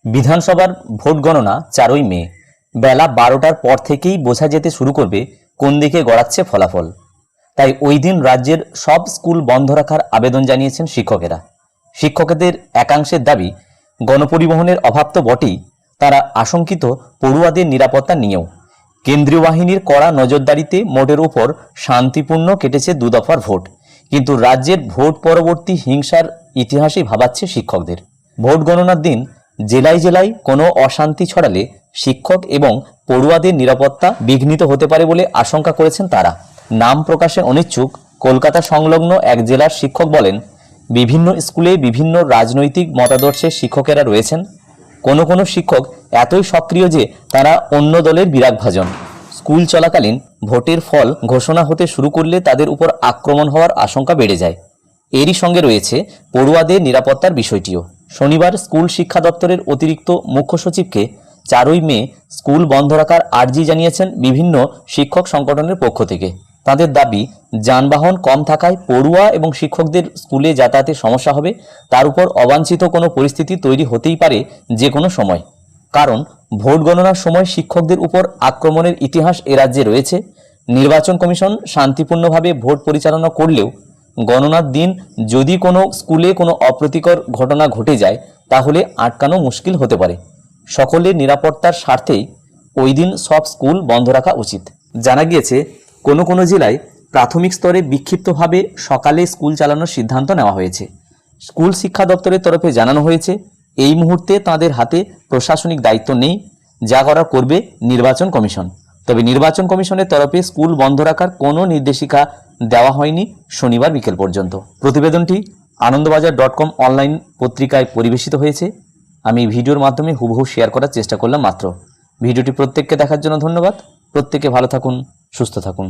বিধানসভার ভোট গণনা 4ই মে। বেলা 12টার পর থেকেই বোঝা যেতে শুরু করবে কোন দিকে গড়াচ্ছে ফলাফল। তাই ওই দিন রাজ্যের সব স্কুল বন্ধ রাখার আবেদন জানিয়েছেন শিক্ষকেরা। শিক্ষকদের একাংশের দাবি, গণপরিবহনের অভাব তো বটেই, তারা আশঙ্কিত পড়ুয়াদের নিরাপত্তা নিয়েও। কেন্দ্রীয় বাহিনীর কড়া নজরদারিতে মোটের উপর শান্তিপূর্ণ কেটেছে দুদফার ভোট, কিন্তু রাজ্যের ভোট পরবর্তী হিংসার ইতিহাসই ভাবাচ্ছে শিক্ষকদের। ভোট গণনার দিন জেলায় জেলায় কোনো অশান্তি ছড়ালে শিক্ষক এবং পড়ুয়াদের নিরাপত্তা বিঘ্নিত হতে পারে বলে আশঙ্কা করেছেন তারা। নাম প্রকাশে অনিচ্ছুক কলকাতা সংলগ্ন এক জেলার শিক্ষক বলেন, বিভিন্ন স্কুলে বিভিন্ন রাজনৈতিক মতাদর্শের শিক্ষকেরা রয়েছেন। কোনো কোনো শিক্ষক এতই সক্রিয় যে তারা অন্য দলের বিরাগভাজন। স্কুল চলাকালীন ভোটের ফল ঘোষণা হতে শুরু করলে তাদের উপর আক্রমণ হওয়ার আশঙ্কা বেড়ে যায়। এরই সঙ্গে রয়েছে পড়ুয়াদের নিরাপত্তার বিষয়টিও। শনিবার স্কুল শিক্ষা দপ্তরের অতিরিক্ত মুখ্য সচিবকে 4ই মে স্কুল বন্ধ রাখার আর্জি জানিয়েছেন বিভিন্ন শিক্ষক সংগঠনের পক্ষ থেকে। তাদের দাবি, যানবাহন কম থাকায় পড়ুয়া এবং শিক্ষকদের স্কুলে যাতায়াতে সমস্যা হবে। তার উপর অবাঞ্ছিত কোনো পরিস্থিতি তৈরি হতেই পারে যে কোনো সময়। কারণ ভোট গণনার সময় শিক্ষকদের উপর আক্রমণের ইতিহাস এ রাজ্যে রয়েছে। নির্বাচন কমিশন শান্তিপূর্ণভাবে ভোট পরিচালনা করলেও গণনার দিন যদি কোনো স্কুলে কোনো অপ্রীতিকর ঘটনা ঘটে যায় তাহলে আটকানো মুশকিল হতে পারে। সকলের নিরাপত্তার স্বার্থেই ওই দিন সব স্কুল বন্ধ রাখা উচিত। জানা গিয়েছে, কোনো কোনো জেলায় প্রাথমিক স্তরে বিক্ষিপ্তভাবে সকালে স্কুল চালানোর সিদ্ধান্ত নেওয়া হয়েছে। স্কুল শিক্ষা দপ্তরের তরফে জানানো হয়েছে, এই মুহূর্তে তাদের হাতে প্রশাসনিক দায়িত্ব নেই, যা করা করবে নির্বাচন কমিশন। তবে নির্বাচন কমিশনের তরফে স্কুল বন্ধ রাখার কোনো নির্দেশিকা দেওয়া হয়নি শনিবার বিকেল পর্যন্ত। প্রতিবেদনটি আনন্দবাজার.com অনলাইন পত্রিকায় পরিবেশিত হয়েছে। আমি ভিডিওর মাধ্যমে হুবহু শেয়ার করার চেষ্টা করলাম মাত্র। ভিডিওটি প্রত্যেককে দেখার জন্য ধন্যবাদ। প্রত্যেকে ভালো থাকুন, সুস্থ থাকুন।